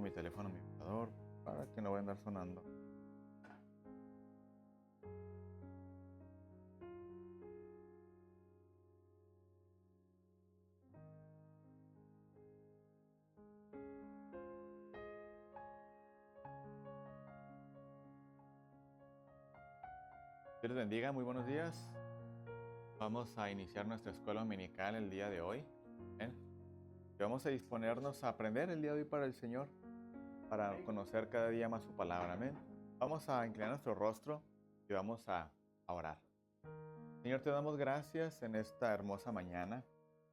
mi teléfono a mi vibrador para que no vaya a andar sonando. Dios les bendiga, muy buenos días. Vamos a iniciar nuestra escuela dominical el día de hoy. ¿Bien? Y vamos a disponernos a aprender el día de hoy para el Señor, para conocer cada día más su palabra. Amén. Vamos a inclinar nuestro rostro y vamos a orar. Señor, te damos gracias en esta hermosa mañana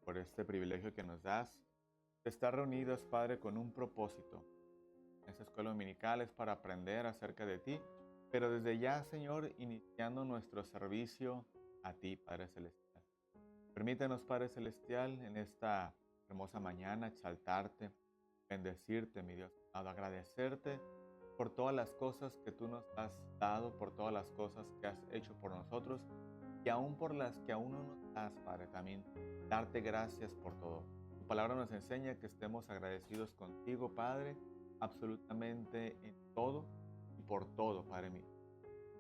por este privilegio que nos das de estar reunidos, Padre, con un propósito. Esta escuela dominical es para aprender acerca de ti, pero desde ya, Señor, iniciando nuestro servicio a ti, Padre Celestial. Permítenos, Padre Celestial, en esta hermosa mañana exaltarte, bendecirte, mi Dios amado, agradecerte por todas las cosas que tú nos has dado, por todas las cosas que has hecho por nosotros y aún por las que aún no nos das, Padre, también darte gracias por todo. Tu palabra nos enseña que estemos agradecidos contigo, Padre, absolutamente en todo y por todo, Padre mío.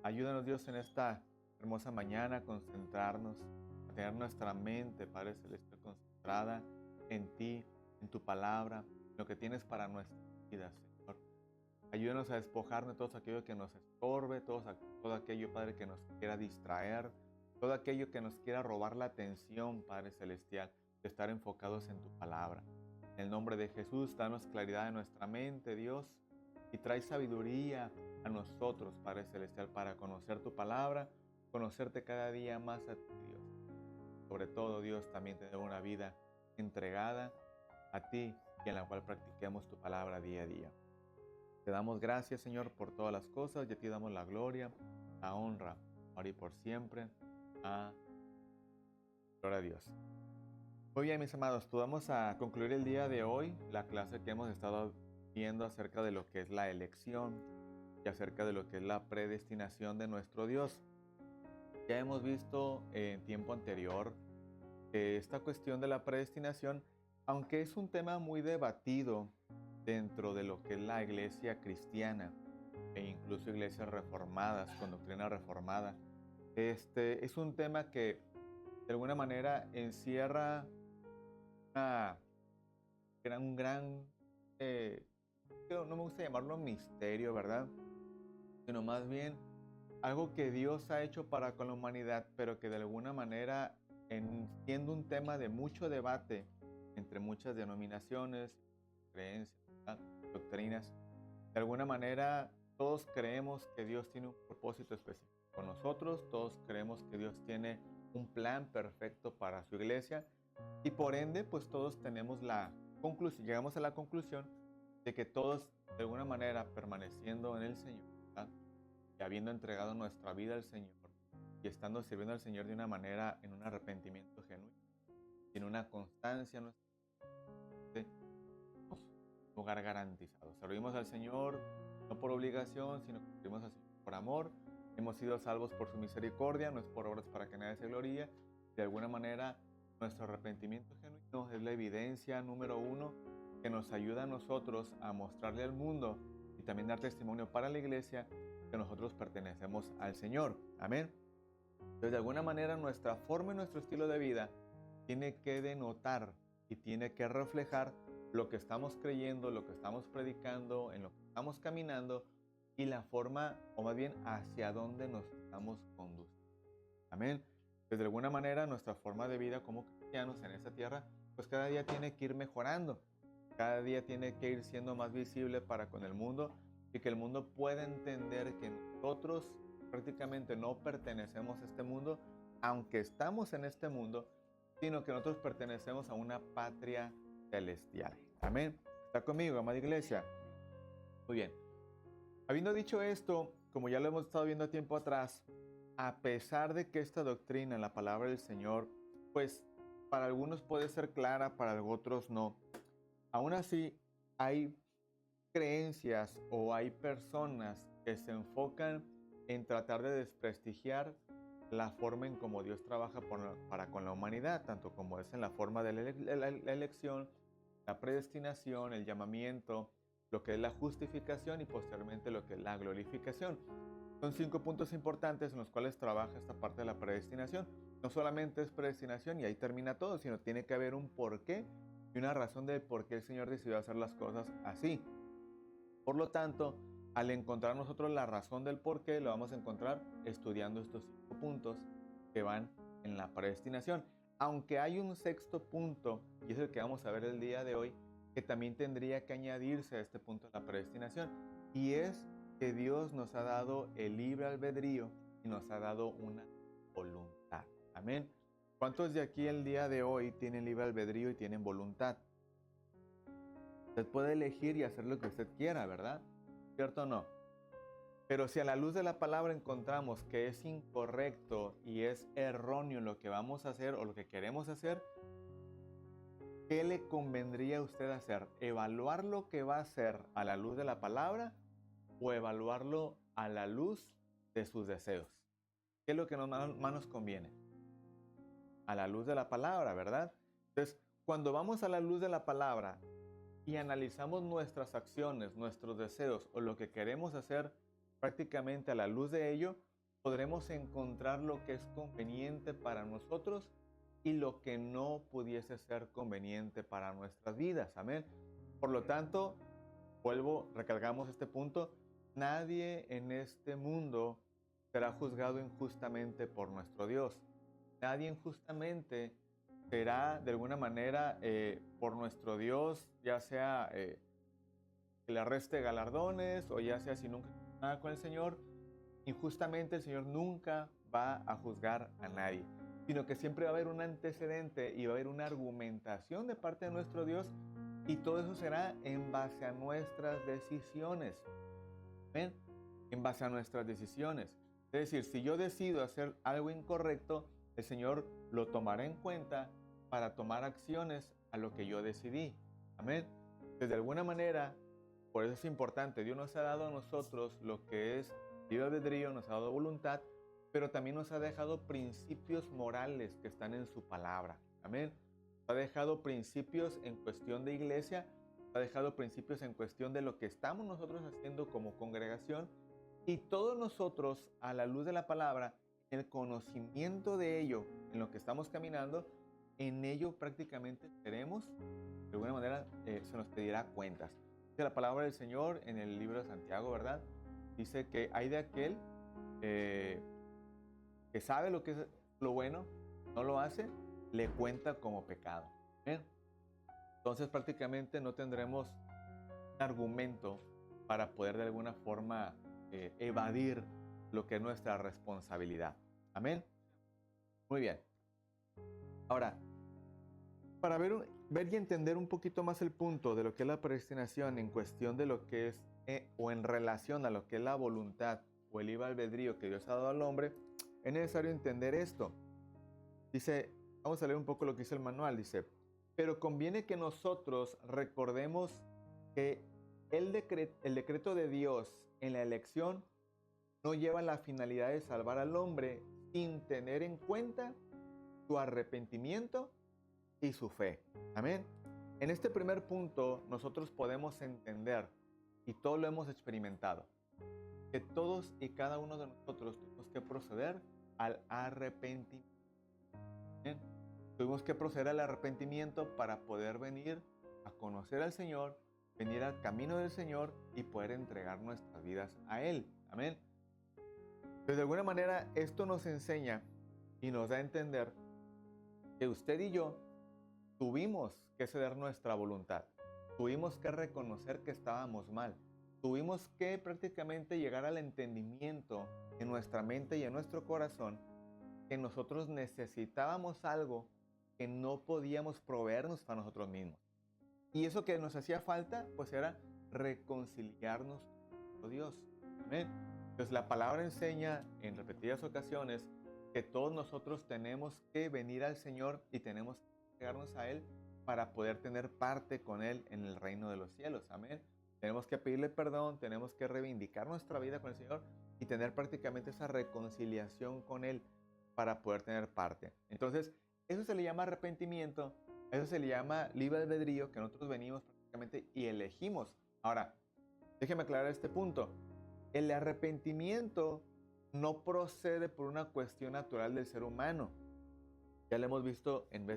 Ayúdanos, Dios, en esta hermosa mañana a concentrarnos, a tener nuestra mente, Padre Celestial, concentrada en ti, en tu palabra, en lo que tienes para nuestra vida, Señor. Ayúdanos a despojarnos de todo aquello que nos estorbe, todo aquello, Padre, que nos quiera distraer, todo aquello que nos quiera robar la atención, Padre Celestial, de estar enfocados en tu palabra. En el nombre de Jesús, danos claridad en nuestra mente, Dios, y trae sabiduría a nosotros, Padre Celestial, para conocer tu palabra, conocerte cada día más a ti, Dios. Sobre todo, Dios, también tener una vida entregada a ti y en la cual practiquemos tu palabra día a día. Te damos gracias, Señor, por todas las cosas y a ti damos la gloria, la honra, ahora y por siempre. Gloria a Dios. Muy bien, mis amados, pues vamos a concluir el día de hoy la clase que hemos estado viendo acerca de lo que es la elección y acerca de lo que es la predestinación de nuestro Dios. Ya hemos visto en tiempo anterior esta cuestión de la predestinación, aunque es un tema muy debatido dentro de lo que es la iglesia cristiana e incluso iglesias reformadas con doctrina reformada. Es un tema que de alguna manera encierra un gran, no me gusta llamarlo misterio, ¿verdad? Sino más bien algo que Dios ha hecho para con la humanidad, pero que de alguna manera, siendo un tema de mucho debate entre muchas denominaciones, creencias, ¿verdad?, doctrinas, de alguna manera todos creemos que Dios tiene un propósito específico con nosotros, todos creemos que Dios tiene un plan perfecto para su iglesia y por ende pues todos tenemos llegamos a la conclusión de que todos de alguna manera permaneciendo en el Señor, ¿verdad?, y habiendo entregado nuestra vida al Señor y estando sirviendo al Señor de una manera en un arrepentimiento genuino, en una constancia, un lugar garantizado. Servimos al Señor no por obligación, sino que servimos al Señor por amor. Hemos sido salvos por su misericordia, no es por obras para que nadie se gloríe. De alguna manera, nuestro arrepentimiento genuino es la evidencia número uno que nos ayuda a nosotros a mostrarle al mundo y también dar testimonio para la iglesia que nosotros pertenecemos al Señor. Amén. Entonces, de alguna manera, nuestra forma y nuestro estilo de vida tiene que denotar y tiene que reflejar lo que estamos creyendo, lo que estamos predicando, en lo que estamos caminando y la forma, o más bien, hacia dónde nos estamos conduciendo. Amén. Pues de alguna manera, nuestra forma de vida como cristianos en esta tierra, pues cada día tiene que ir mejorando. Cada día tiene que ir siendo más visible para con el mundo y que el mundo pueda entender que nosotros prácticamente no pertenecemos a este mundo, aunque estamos en este mundo, sino que nosotros pertenecemos a una patria celestial. Amén. ¿Está conmigo, amada iglesia? Muy bien. Habiendo dicho esto, como ya lo hemos estado viendo tiempo atrás, a pesar de que esta doctrina, la palabra del Señor, pues para algunos puede ser clara, para otros no, aún así hay creencias o hay personas que se enfocan en tratar de desprestigiar la forma en cómo Dios trabaja para con la humanidad, tanto como es en la forma de la elección, la predestinación, el llamamiento, lo que es la justificación y posteriormente lo que es la glorificación. Son 5 puntos importantes en los cuales trabaja esta parte de la predestinación. No solamente es predestinación y ahí termina todo, sino tiene que haber un porqué y una razón de por qué el Señor decidió hacer las cosas así. Por lo tanto, al encontrar nosotros la razón del por qué, lo vamos a encontrar estudiando estos 5 puntos que van en la predestinación. Aunque hay un sexto punto, y es el que vamos a ver el día de hoy, que también tendría que añadirse a este punto de la predestinación, y es que Dios nos ha dado el libre albedrío y nos ha dado una voluntad. Amén. ¿Cuántos de aquí el día de hoy tienen libre albedrío y tienen voluntad? Usted puede elegir y hacer lo que usted quiera, ¿verdad? ¿Cierto o no? Pero si a la luz de la palabra encontramos que es incorrecto y es erróneo lo que vamos a hacer o lo que queremos hacer, ¿qué le convendría a usted hacer? ¿Evaluar lo que va a hacer a la luz de la palabra o evaluarlo a la luz de sus deseos? ¿Qué es lo que más nos conviene? A la luz de la palabra, ¿verdad? Entonces, cuando vamos a la luz de la palabra y analizamos nuestras acciones, nuestros deseos o lo que queremos hacer prácticamente a la luz de ello, podremos encontrar lo que es conveniente para nosotros y lo que no pudiese ser conveniente para nuestras vidas. Amén. Por lo tanto, recalcamos este punto, nadie en este mundo será juzgado injustamente por nuestro Dios. Nadie injustamente será de alguna manera por nuestro Dios, ya sea que le reste galardones o ya sea si nunca nada con el Señor. Injustamente el Señor nunca va a juzgar a nadie, sino que siempre va a haber un antecedente y va a haber una argumentación de parte de nuestro Dios y todo eso será en base a nuestras decisiones. ¿Ven? En base a nuestras decisiones. Es decir, si yo decido hacer algo incorrecto, el Señor lo tomará en cuenta para tomar acciones a lo que yo decidí. Amén. De alguna manera, por eso es importante, Dios nos ha dado a nosotros lo que es libre albedrío, nos ha dado voluntad, pero también nos ha dejado principios morales que están en su palabra. Amén. Nos ha dejado principios en cuestión de iglesia, nos ha dejado principios en cuestión de lo que estamos nosotros haciendo como congregación, y todos nosotros, a la luz de la palabra, el conocimiento de ello, en lo que estamos caminando, en ello prácticamente seremos, de alguna manera, se nos pedirá cuentas. Dice la palabra del Señor en el libro de Santiago, ¿verdad? Dice que hay de aquel que sabe lo que es lo bueno, no lo hace, le cuenta como pecado. ¿Bien? Entonces prácticamente no tendremos un argumento para poder de alguna forma evadir lo que es nuestra responsabilidad. Amén. Muy bien. Ahora, para ver y entender un poquito más el punto de lo que es la predestinación en cuestión de lo que es o en relación a lo que es la voluntad o el libre albedrío que Dios ha dado al hombre, es necesario entender esto. Dice, vamos a leer un poco lo que dice el manual, dice, pero conviene que nosotros recordemos que el decreto de Dios en la elección no lleva la finalidad de salvar al hombre sin tener en cuenta su arrepentimiento y su fe. Amén. En este primer punto nosotros podemos entender, y todos lo hemos experimentado, que todos y cada uno de nosotros tuvimos que proceder al arrepentimiento. Amén. Tuvimos que proceder al arrepentimiento para poder venir a conocer al Señor, venir al camino del Señor y poder entregar nuestras vidas a Él. Amén. Pues de alguna manera esto nos enseña y nos da a entender que usted y yo tuvimos que ceder nuestra voluntad, tuvimos que reconocer que estábamos mal, tuvimos que prácticamente llegar al entendimiento en nuestra mente y en nuestro corazón que nosotros necesitábamos algo que no podíamos proveernos para nosotros mismos. Y eso que nos hacía falta, pues era reconciliarnos con Dios. Amén. Entonces la palabra enseña en repetidas ocasiones que todos nosotros tenemos que venir al Señor y tenemos que llegarnos a Él para poder tener parte con Él en el reino de los cielos. Amén. Tenemos que pedirle perdón, tenemos que reivindicar nuestra vida con el Señor y tener prácticamente esa reconciliación con Él para poder tener parte. Entonces, eso se le llama arrepentimiento, eso se le llama libre albedrío, que nosotros venimos prácticamente y elegimos. Ahora, Déjeme aclarar este punto. El arrepentimiento no procede por una cuestión natural del ser humano. Ya lo hemos visto en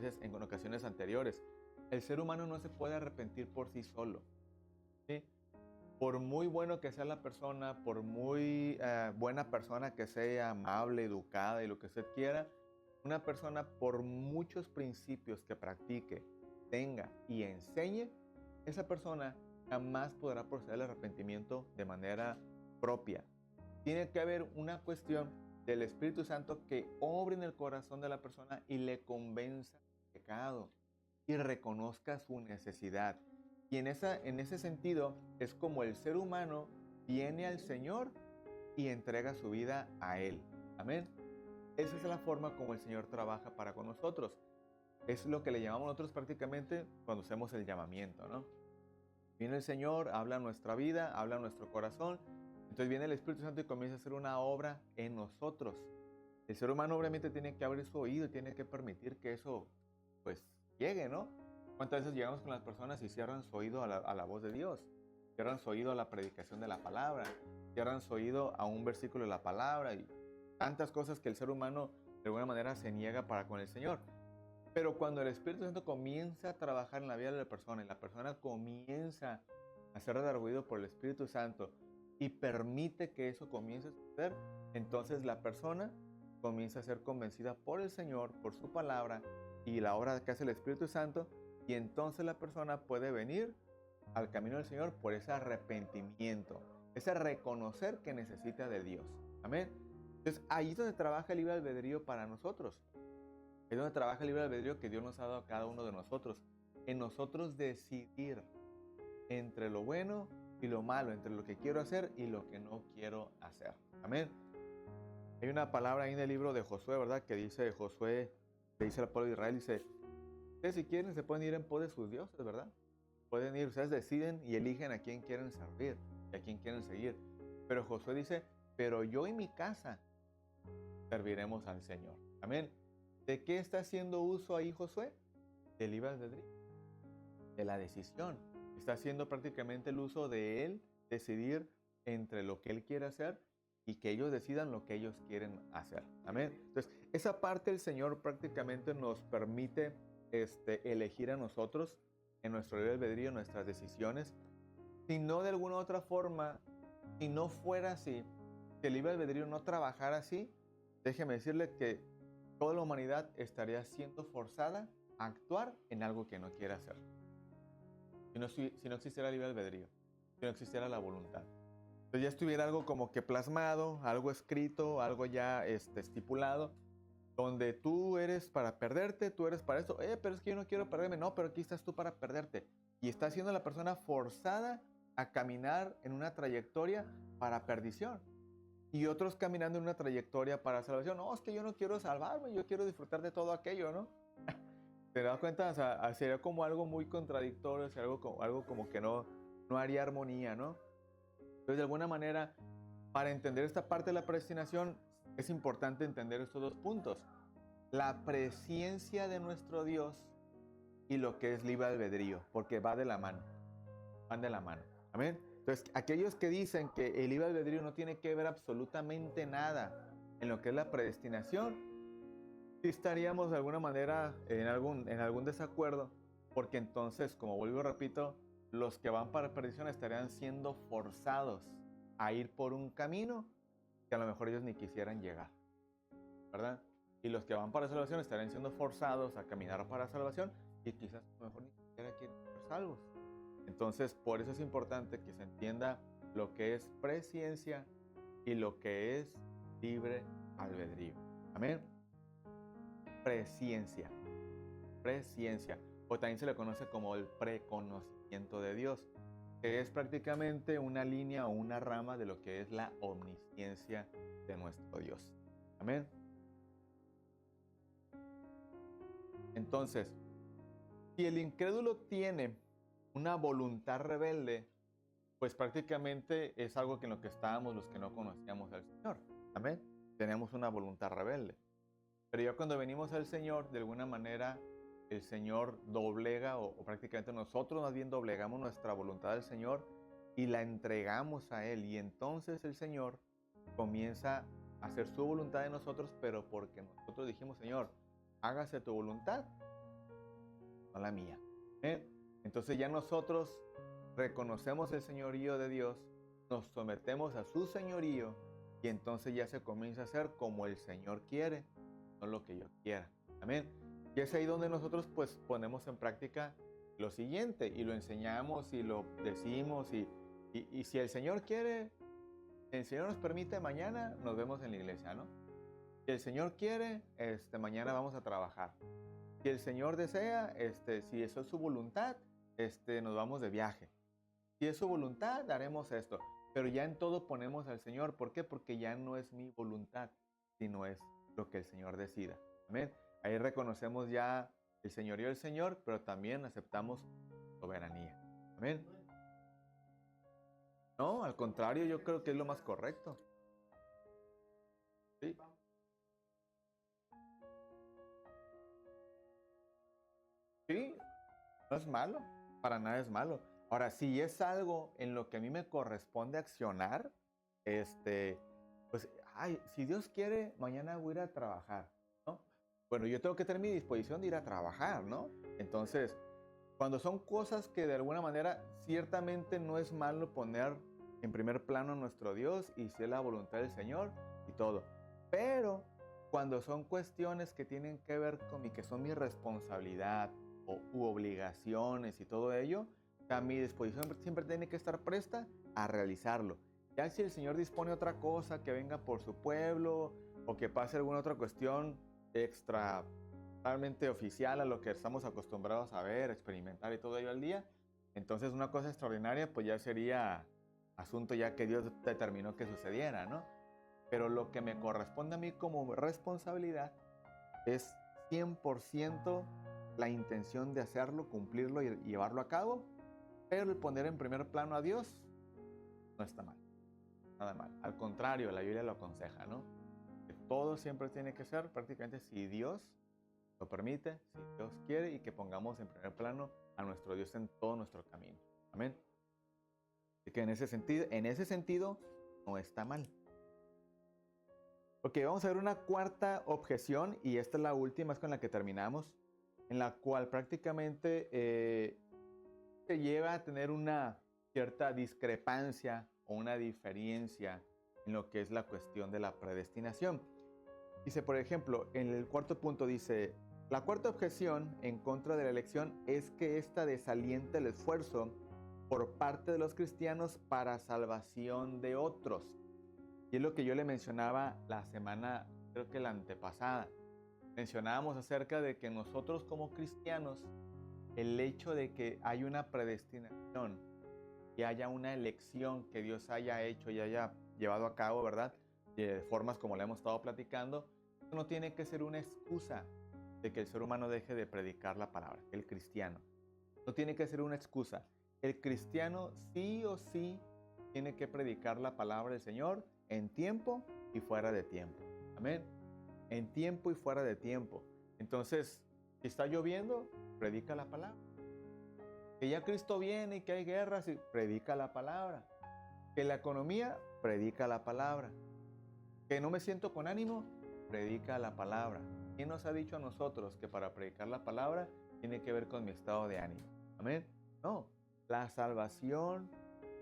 ocasiones anteriores. El ser humano no se puede arrepentir por sí solo, ¿sí? Por muy bueno que sea la persona, por muy buena persona que sea, amable, educada y lo que usted quiera, una persona por muchos principios que practique, tenga y enseñe, esa persona jamás podrá proceder al arrepentimiento de manera propia. Tiene que haber una cuestión del Espíritu Santo que obre en el corazón de la persona y le convenza del pecado y reconozca su necesidad. Y en ese sentido es como el ser humano viene al Señor y entrega su vida a Él. Amén. Esa es la forma como el Señor trabaja para con nosotros. Es lo que le llamamos nosotros prácticamente cuando hacemos el llamamiento, ¿no? Viene el Señor, habla nuestra vida, habla nuestro corazón. Entonces viene el Espíritu Santo y comienza a hacer una obra en nosotros. El ser humano obviamente tiene que abrir su oído y tiene que permitir que eso pues llegue, ¿no? ¿Cuántas veces llegamos con las personas y cierran su oído a la voz de Dios? Cierran su oído a la predicación de la palabra, cierran su oído a un versículo de la palabra y tantas cosas que el ser humano de alguna manera se niega para con el Señor. Pero cuando el Espíritu Santo comienza a trabajar en la vida de la persona y la persona comienza a ser redarguido por el Espíritu Santo y permite que eso comience a suceder, entonces la persona comienza a ser convencida por el Señor, por su palabra y la obra que hace el Espíritu Santo, y entonces la persona puede venir al camino del Señor por ese arrepentimiento, ese reconocer que necesita de Dios. Amén. Entonces ahí es donde trabaja el libre albedrío para nosotros. Es donde trabaja el libre albedrío que Dios nos ha dado a cada uno de nosotros. En nosotros decidir entre lo bueno y lo malo, entre lo que quiero hacer y lo que no quiero hacer. Amén. Hay una palabra ahí en el libro de Josué, ¿verdad? Que dice Josué, le dice al pueblo de Israel, dice, ustedes si quieren se pueden ir en pos de sus dioses, ¿verdad? Pueden ir, ustedes deciden y eligen a quién quieren servir y a quién quieren seguir. Pero Josué dice, pero yo y mi casa serviremos al Señor. Amén. ¿De qué está haciendo uso ahí Josué? Del libre albedrío, de la decisión. Está haciendo prácticamente el uso de él decidir entre lo que él quiere hacer y que ellos decidan lo que ellos quieren hacer. Amén. Entonces, esa parte el Señor prácticamente nos permite elegir a nosotros en nuestro libre albedrío, nuestras decisiones. Si no de alguna otra forma, si no fuera así, si el libre albedrío no trabajara así, déjeme decirle que toda la humanidad estaría siendo forzada a actuar en algo que no quiere hacer. Si no existiera el libre albedrío, si no existiera la voluntad. Entonces ya estuviera algo como que plasmado, algo escrito, algo ya estipulado, donde tú eres para perderte, tú eres para esto. Pero es que yo no quiero perderme. No, pero aquí estás tú para perderte. Y está siendo la persona forzada a caminar en una trayectoria para perdición. Y otros caminando en una trayectoria para salvación. No, es que yo no quiero salvarme, yo quiero disfrutar de todo aquello, ¿no? ¿Te das cuenta? O sea, sería como algo muy contradictorio, sería algo como que no haría armonía, ¿no? Entonces, de alguna manera, para entender esta parte de la predestinación, es importante entender estos dos puntos. La presciencia de nuestro Dios y lo que es libre albedrío, porque va de la mano. Van de la mano. Amén. Entonces, aquellos que dicen que el libre albedrío no tiene que ver absolutamente nada en lo que es la predestinación, sí estaríamos de alguna manera en algún desacuerdo, porque entonces, como vuelvo y repito, los que van para perdición estarían siendo forzados a ir por un camino que a lo mejor ellos ni quisieran llegar, ¿verdad? Y los que van para salvación estarían siendo forzados a caminar para salvación y quizás a lo mejor ni siquiera quieren ser salvos. Entonces, por eso es importante que se entienda lo que es presciencia y lo que es libre albedrío. Amén. Presciencia. Presciencia. O también se le conoce como el preconocimiento de Dios, que es prácticamente una línea o una rama de lo que es la omnisciencia de nuestro Dios. Amén. Entonces, si el incrédulo tiene una voluntad rebelde, pues prácticamente es algo que en lo que estábamos los que no conocíamos al Señor. Amén. Tenemos una voluntad rebelde. Pero ya cuando venimos al Señor, de alguna manera, el Señor doblega, o prácticamente nosotros más bien doblegamos nuestra voluntad al Señor y la entregamos a Él. Y entonces el Señor comienza a hacer su voluntad en nosotros, pero porque nosotros dijimos, Señor, hágase tu voluntad, no la mía. Entonces ya nosotros reconocemos el señorío de Dios, nos sometemos a su señorío y entonces ya se comienza a hacer como el Señor quiere, no lo que yo quiera. Amén. Y es ahí donde nosotros pues ponemos en práctica lo siguiente y lo enseñamos y lo decimos y si el Señor quiere, si el Señor nos permite, mañana nos vemos en la iglesia, ¿no? Si el Señor quiere, mañana vamos a trabajar. Si el Señor desea, si eso es su voluntad, nos vamos de viaje. Si es su voluntad, haremos esto. Pero ya en todo ponemos al Señor. ¿Por qué? Porque ya no es mi voluntad, sino es lo que el Señor decida. Amén. Ahí reconocemos ya el señorío del Señor, pero también aceptamos soberanía. Amén. No, al contrario, yo creo que es lo más correcto. Sí. Sí, no es malo, para nada es malo. Ahora, si es algo en lo que a mí me corresponde accionar, pues, ay, si Dios quiere, mañana voy a ir a trabajar, ¿no? Bueno, yo tengo que tener mi disposición de ir a trabajar, ¿no? Entonces, cuando son cosas que de alguna manera ciertamente no es malo poner en primer plano a nuestro Dios y si es la voluntad del Señor y todo. Pero cuando son cuestiones que tienen que ver con que son mi responsabilidad u obligaciones y todo ello, o sea, mi disposición siempre tiene que estar presta a realizarlo. Ya si el Señor dispone otra cosa que venga por su pueblo o que pase alguna otra cuestión extra realmente oficial a lo que estamos acostumbrados a ver, experimentar y todo ello al día, entonces una cosa extraordinaria pues ya sería asunto ya que Dios determinó que sucediera, ¿no? Pero lo que me corresponde a mí como responsabilidad es 100% la intención de hacerlo, cumplirlo y llevarlo a cabo, pero el poner en primer plano a Dios no está mal, nada mal. Al contrario, la Biblia lo aconseja, ¿no? Que todo siempre tiene que ser prácticamente si Dios lo permite, si Dios quiere, y que pongamos en primer plano a nuestro Dios en todo nuestro camino. Amén. Así que en ese sentido no está mal. Ok, vamos a ver una cuarta objeción, y esta es la última, es con la que terminamos, en la cual prácticamente se lleva a tener una cierta discrepancia o una diferencia en lo que es la cuestión de la predestinación. Dice, por ejemplo, en el cuarto punto dice, la cuarta objeción en contra de la elección es que ésta desalienta el esfuerzo por parte de los cristianos para salvación de otros. Y es lo que yo le mencionaba la semana, creo que la antepasada. Mencionábamos acerca de que nosotros como cristianos, el hecho de que hay una predestinación y haya una elección que Dios haya hecho y haya llevado a cabo, ¿verdad? De formas como le hemos estado platicando, no tiene que ser una excusa de que el ser humano deje de predicar la palabra, el cristiano. No tiene que ser una excusa. El cristiano sí o sí tiene que predicar la palabra del Señor en tiempo y fuera de tiempo. Amén. En tiempo y fuera de tiempo. Entonces, si está lloviendo, predica la palabra. Que ya Cristo viene y que hay guerras, predica la palabra. Que la economía, predica la palabra. Que no me siento con ánimo, predica la palabra. ¿Quién nos ha dicho a nosotros que para predicar la palabra tiene que ver con mi estado de ánimo? Amén. No, la salvación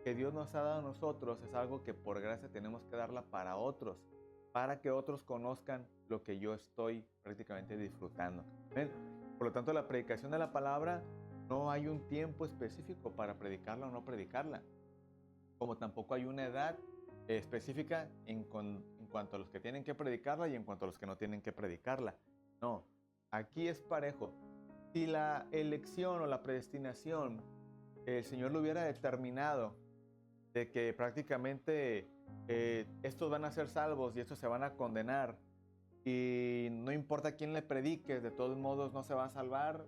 que Dios nos ha dado a nosotros es algo que por gracia tenemos que darla para otros, para que otros conozcan lo que yo estoy prácticamente disfrutando. Amén. Por lo tanto, la predicación de la palabra no hay un tiempo específico para predicarla o no predicarla, como tampoco hay una edad específica en cuanto a los que tienen que predicarla y en cuanto a los que no tienen que predicarla. No, aquí es parejo. Si la elección o la predestinación el Señor lo hubiera determinado de que prácticamente estos van a ser salvos y estos se van a condenar y no importa quién le predique, de todos modos no se va a salvar,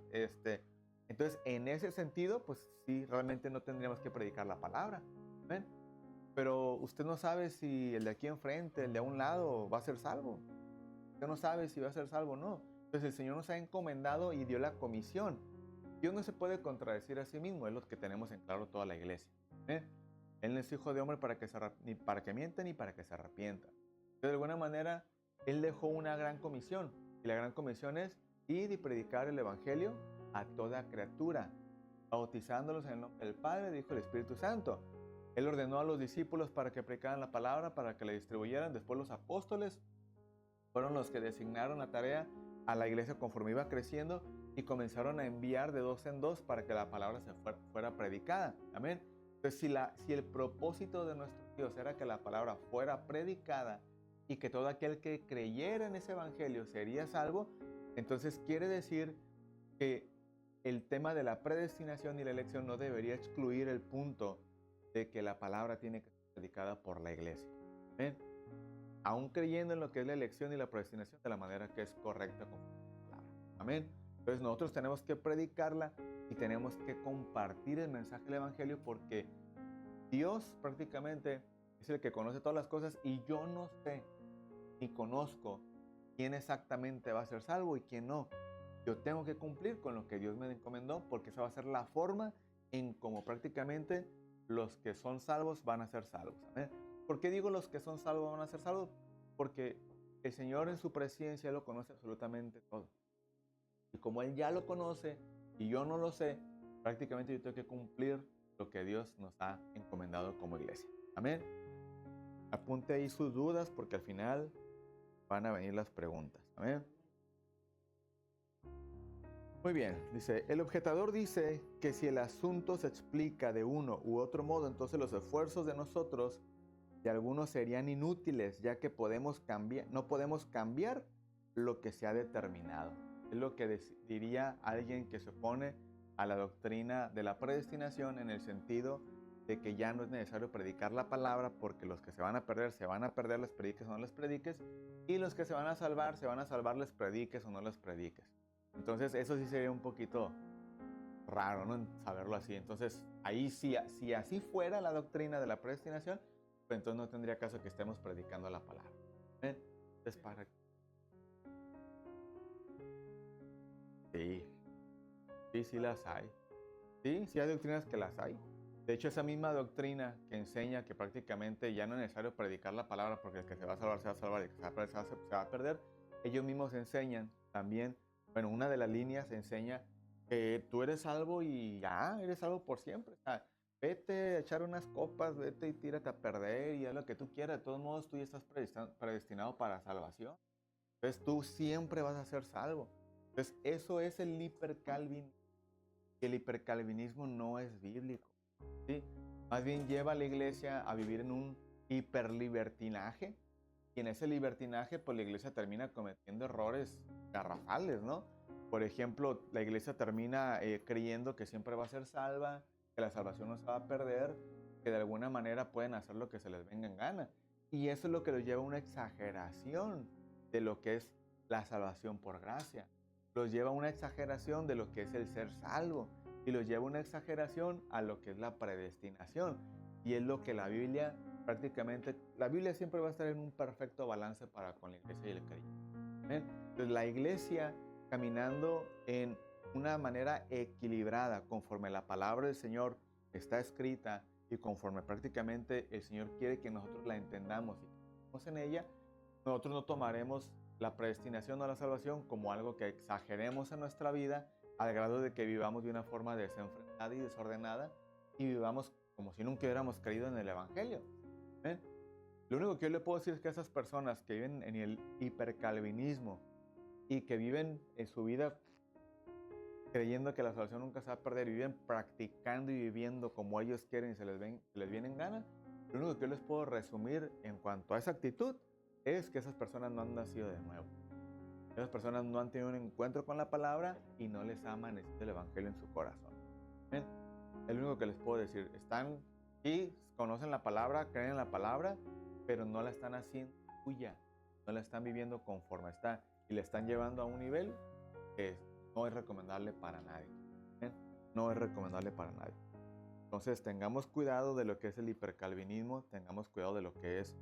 entonces en ese sentido pues sí, realmente no tendríamos que predicar la palabra. ¿Ven? Pero usted no sabe si el de aquí enfrente, el de a un lado va a ser salvo. Usted no sabe si va a ser salvo o no. Entonces el Señor nos ha encomendado y dio la comisión. Dios no se puede contradecir a sí mismo, es lo que tenemos en claro toda la iglesia. Él no es hijo de hombre para que ni para que mienta ni para que se arrepienta. Entonces, de alguna manera, Él dejó una gran comisión. Y la gran comisión es ir y predicar el Evangelio a toda criatura, bautizándolos en el nombre del Padre, del Hijo y del Espíritu Santo. Él ordenó a los discípulos para que predicaran la palabra, para que la distribuyeran. Después los apóstoles fueron los que designaron la tarea a la iglesia conforme iba creciendo y comenzaron a enviar de dos en dos para que la palabra fuera predicada. Amén. Entonces, si el propósito de nuestro Dios era que la palabra fuera predicada y que todo aquel que creyera en ese evangelio sería salvo, entonces quiere decir que el tema de la predestinación y la elección no debería excluir el punto de que la palabra tiene que ser predicada por la iglesia. Amén. Aún creyendo en lo que es la elección y la predestinación de la manera que es correcta con la palabra. Amén. Entonces nosotros tenemos que predicarla y tenemos que compartir el mensaje del evangelio, porque Dios prácticamente es el que conoce todas las cosas y yo no sé ni conozco quién exactamente va a ser salvo y quién no. Yo tengo que cumplir con lo que Dios me encomendó, porque esa va a ser la forma en cómo prácticamente los que son salvos van a ser salvos. ¿Amén? ¿Por qué digo los que son salvos van a ser salvos? Porque el Señor en su presencia lo conoce absolutamente todo. Y como Él ya lo conoce y yo no lo sé, prácticamente yo tengo que cumplir lo que Dios nos ha encomendado como iglesia. Amén. Apunte ahí sus dudas, porque al final van a venir las preguntas. Amén. Muy bien, dice, el objetador dice que si el asunto se explica de uno u otro modo, entonces los esfuerzos de nosotros y algunos serían inútiles, ya que no podemos cambiar lo que se ha determinado. Es lo que diría alguien que se opone a la doctrina de la predestinación, en el sentido de que ya no es necesario predicar la palabra, porque los que se van a perder, les prediques o no les prediques, y los que se van a salvar, les prediques o no les prediques. Entonces eso sí sería un poquito raro, ¿no? Saberlo así. Entonces ahí si así fuera la doctrina de la predestinación, pues entonces no tendría caso que estemos predicando la palabra. Entonces, sí las hay. Sí hay doctrinas que las hay. De hecho, esa misma doctrina que enseña que prácticamente ya no es necesario predicar la palabra, porque el que se va a salvar se va a salvar y el que se va a perder se va a perder, ellos mismos enseñan también. Bueno, una de las líneas enseña que tú eres salvo y ya, eres salvo por siempre. O sea, vete a echar unas copas, vete y tírate a perder y haz lo que tú quieras. De todos modos, tú ya estás predestinado para salvación. Entonces, tú siempre vas a ser salvo. Entonces, eso es el hipercalvinismo. Y el hipercalvinismo no es bíblico, ¿sí? Más bien lleva a la iglesia a vivir en un hiperlibertinaje. Y en ese libertinaje, pues la iglesia termina cometiendo errores garrafales, ¿no? Por ejemplo, la iglesia termina creyendo que siempre va a ser salva, que la salvación no se va a perder, que de alguna manera pueden hacer lo que se les venga en gana. Y eso es lo que los lleva a una exageración de lo que es la salvación por gracia. Los lleva a una exageración de lo que es el ser salvo. Y los lleva a una exageración a lo que es la predestinación. Y es lo que la Biblia siempre va a estar en un perfecto balance para con la iglesia y el creyente. Entonces la iglesia, caminando en una manera equilibrada conforme la palabra del Señor está escrita y conforme prácticamente el Señor quiere que nosotros la entendamos y que estemos en ella, nosotros no tomaremos la predestinación o la salvación como algo que exageremos en nuestra vida al grado de que vivamos de una forma desenfrenada y desordenada y vivamos como si nunca hubiéramos creído en el Evangelio. ¿Eh? Lo único que yo le puedo decir es que esas personas que viven en el hipercalvinismo y que viven en su vida creyendo que la salvación nunca se va a perder y viven practicando y viviendo como ellos quieren y se les viene en gana, lo único que yo les puedo resumir en cuanto a esa actitud es que esas personas no han nacido de nuevo. Esas personas no han tenido un encuentro con la palabra y no les ha amanecido el Evangelio en su corazón. ¿Ven? Es lo único que les puedo decir. Están aquí, conocen la palabra, creen en la palabra, pero no la están haciendo suya. No la están viviendo conforme está. Y la están llevando a un nivel que no es recomendable para nadie. ¿Ven? No es recomendable para nadie. Entonces tengamos cuidado de lo que es el hipercalvinismo, tengamos cuidado de lo que es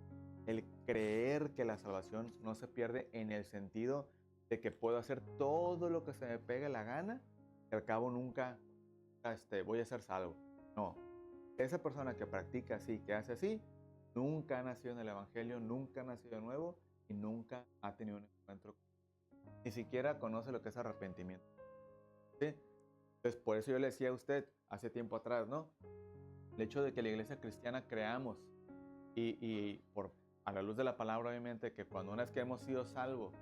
el creer que la salvación no se pierde, en el sentido de que puedo hacer todo lo que se me pegue la gana y al cabo nunca voy a ser salvo. No, esa persona que practica así, que hace así, nunca ha nacido en el Evangelio, nunca ha nacido de nuevo y nunca ha tenido un encuentro. Ni siquiera conoce lo que es arrepentimiento. ¿Sí? Entonces, por eso yo le decía a usted hace tiempo atrás, ¿no? El hecho de que la iglesia cristiana creamos a la luz de la palabra, obviamente, que cuando una vez que hemos sido salvos,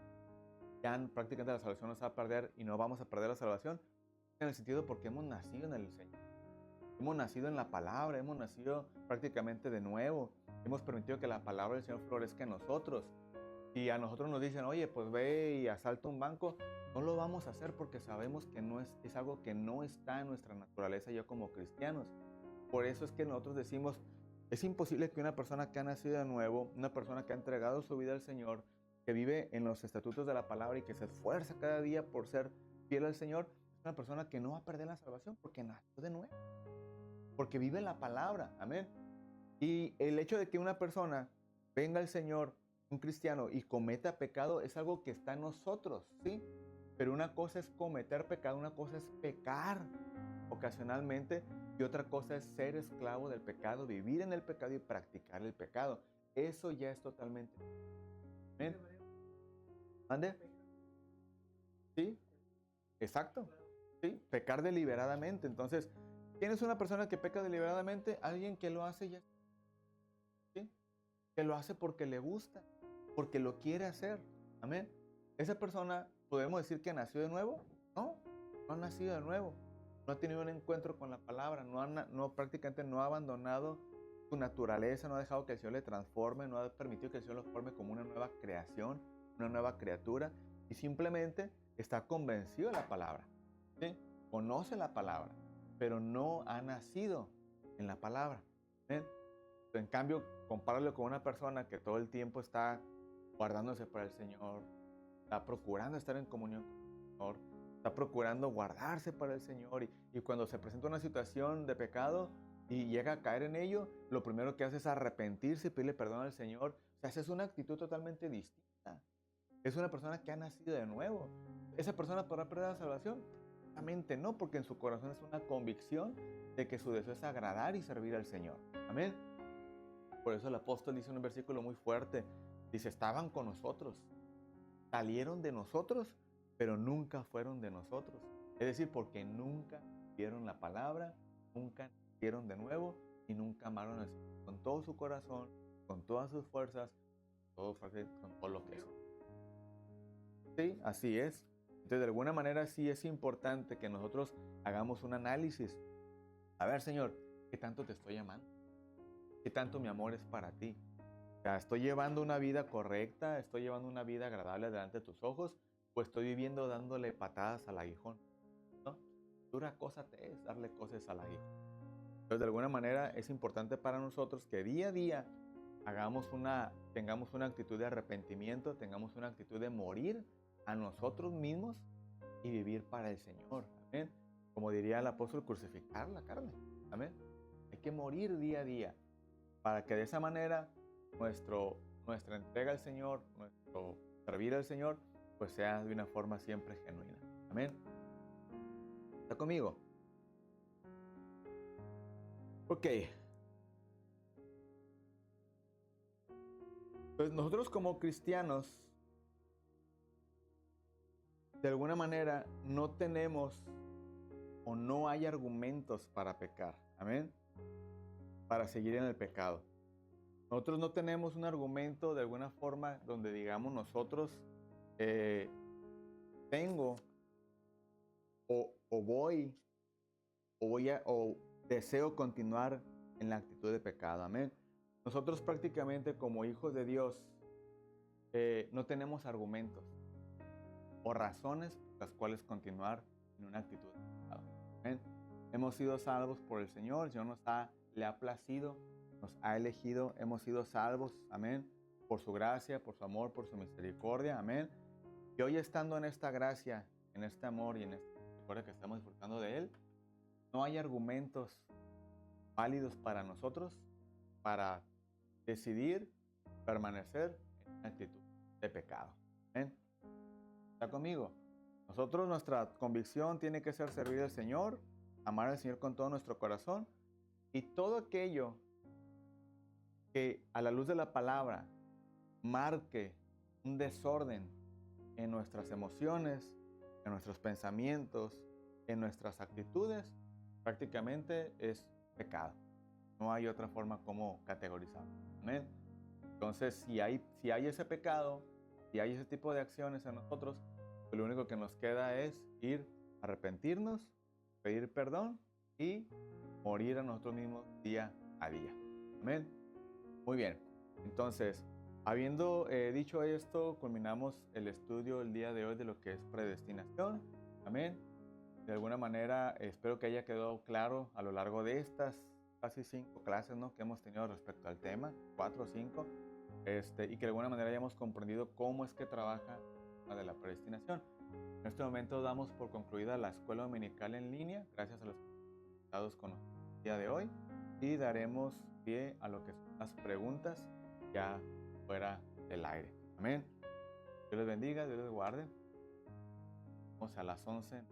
ya prácticamente la salvación nos va a perder y no vamos a perder la salvación, en el sentido porque hemos nacido en el Señor. Hemos nacido en la palabra, hemos nacido prácticamente de nuevo. Hemos permitido que la palabra del Señor florezca en nosotros. Y a nosotros nos dicen, oye, pues ve y asalta un banco, no lo vamos a hacer porque sabemos que no es algo que no está en nuestra naturaleza ya como cristianos. Por eso es que nosotros decimos, es imposible que una persona que ha nacido de nuevo, una persona que ha entregado su vida al Señor, que vive en los estatutos de la palabra y que se esfuerza cada día por ser fiel al Señor, es una persona que no va a perder la salvación porque nació de nuevo, porque vive la palabra, amén. Y el hecho de que una persona venga al Señor, un cristiano, y cometa pecado es algo que está en nosotros, ¿sí? Pero una cosa es cometer pecado, una cosa es pecar ocasionalmente y otra cosa es ser esclavo del pecado, vivir en el pecado y practicar el pecado. Eso ya es totalmente. ¿Amén? ¿Ande? Sí, exacto. Sí, pecar deliberadamente. Entonces, ¿quién es una persona que peca deliberadamente? Alguien que lo hace ya. ¿Sí? Que lo hace porque le gusta, porque lo quiere hacer. Amén. Esa persona, ¿podemos decir que nació de nuevo? No, no ha nacido de nuevo. No ha tenido un encuentro con la palabra, prácticamente no ha abandonado su naturaleza, no ha dejado que el Señor le transforme, no ha permitido que el Señor lo forme como una nueva creación, una nueva criatura, y simplemente está convencido de la palabra, ¿sí? Conoce la palabra, pero no ha nacido en la palabra. ¿Sí? En cambio, compáralo con una persona que todo el tiempo está guardándose para el Señor, está procurando estar en comunión con el Señor, está procurando guardarse para el Señor y cuando se presenta una situación de pecado y llega a caer en ello, lo primero que hace es arrepentirse y pedirle perdón al Señor. O sea, esa es una actitud totalmente distinta. Es una persona que ha nacido de nuevo. ¿Esa persona podrá perder la salvación? Obviamente no, porque en su corazón es una convicción de que su deseo es agradar y servir al Señor. Amén. Por eso el apóstol dice en un versículo muy fuerte, dice, estaban con nosotros, salieron de nosotros, pero nunca fueron de nosotros. Es decir, porque nunca vieron la palabra, nunca nacieron de nuevo y nunca amaron al Señor con todo su corazón, con todas sus fuerzas, con todo lo que son. Sí, así es. Entonces, de alguna manera sí es importante que nosotros hagamos un análisis. A ver, Señor, ¿qué tanto te estoy amando? ¿Qué tanto mi amor es para ti? O sea, ¿estoy llevando una vida correcta? ¿Estoy llevando una vida agradable delante de tus ojos? ¿O estoy viviendo dándole patadas al aguijón? ¿No? Dura cosa te es darle cosas al aguijón. Entonces, de alguna manera es importante para nosotros que día a día tengamos una actitud de arrepentimiento, tengamos una actitud de morir a nosotros mismos y vivir para el Señor. Amén. Como diría el apóstol, crucificar la carne. Amén. Hay que morir día a día para que de esa manera nuestra entrega al Señor, nuestro servir al Señor, pues sea de una forma siempre genuina. Amén. ¿Está conmigo? Ok. Pues nosotros como cristianos, de alguna manera, no tenemos o no hay argumentos para pecar. Amén. Para seguir en el pecado. Nosotros no tenemos un argumento de alguna forma donde digamos nosotros tengo o voy o deseo continuar en la actitud de pecado. Amén. Nosotros prácticamente como hijos de Dios no tenemos argumentos o razones por las cuales continuar en una actitud de pecado. Amén. Hemos sido salvos por el Señor. El Señor le ha placido, nos ha elegido, hemos sido salvos. Amén. Por su gracia, por su amor, por su misericordia. Amén. Y hoy estando en esta gracia, en este amor y en esta misericordia que estamos disfrutando de Él, no hay argumentos válidos para nosotros para decidir permanecer en una actitud de pecado. ¿Amén? ¿Está conmigo? Nosotros, nuestra convicción tiene que ser servir al Señor, amar al Señor con todo nuestro corazón Y todo aquello que a la luz de la palabra marque un desorden en nuestras emociones, en nuestros pensamientos, en nuestras actitudes, prácticamente es pecado. No hay otra forma como categorizarlo. Amén. Entonces, si hay ese pecado, si hay ese tipo de acciones en nosotros, pues lo único que nos queda es ir a arrepentirnos, pedir perdón y morir a nosotros mismos día a día. Amén. Muy bien. Entonces, habiendo dicho esto, culminamos el estudio el día de hoy de lo que es predestinación. Amén. De alguna manera, espero que haya quedado claro a lo largo de estas casi 5 clases, ¿no?, que hemos tenido respecto al tema, 4 o 5, y que de alguna manera hayamos comprendido cómo es que trabaja la de la predestinación. En este momento damos por concluida la escuela dominical en línea, gracias a los resultados con el día de hoy, y daremos pie a lo que son las preguntas ya fuera del aire. Amén. Dios les bendiga, Dios les guarde. Vamos a las 11.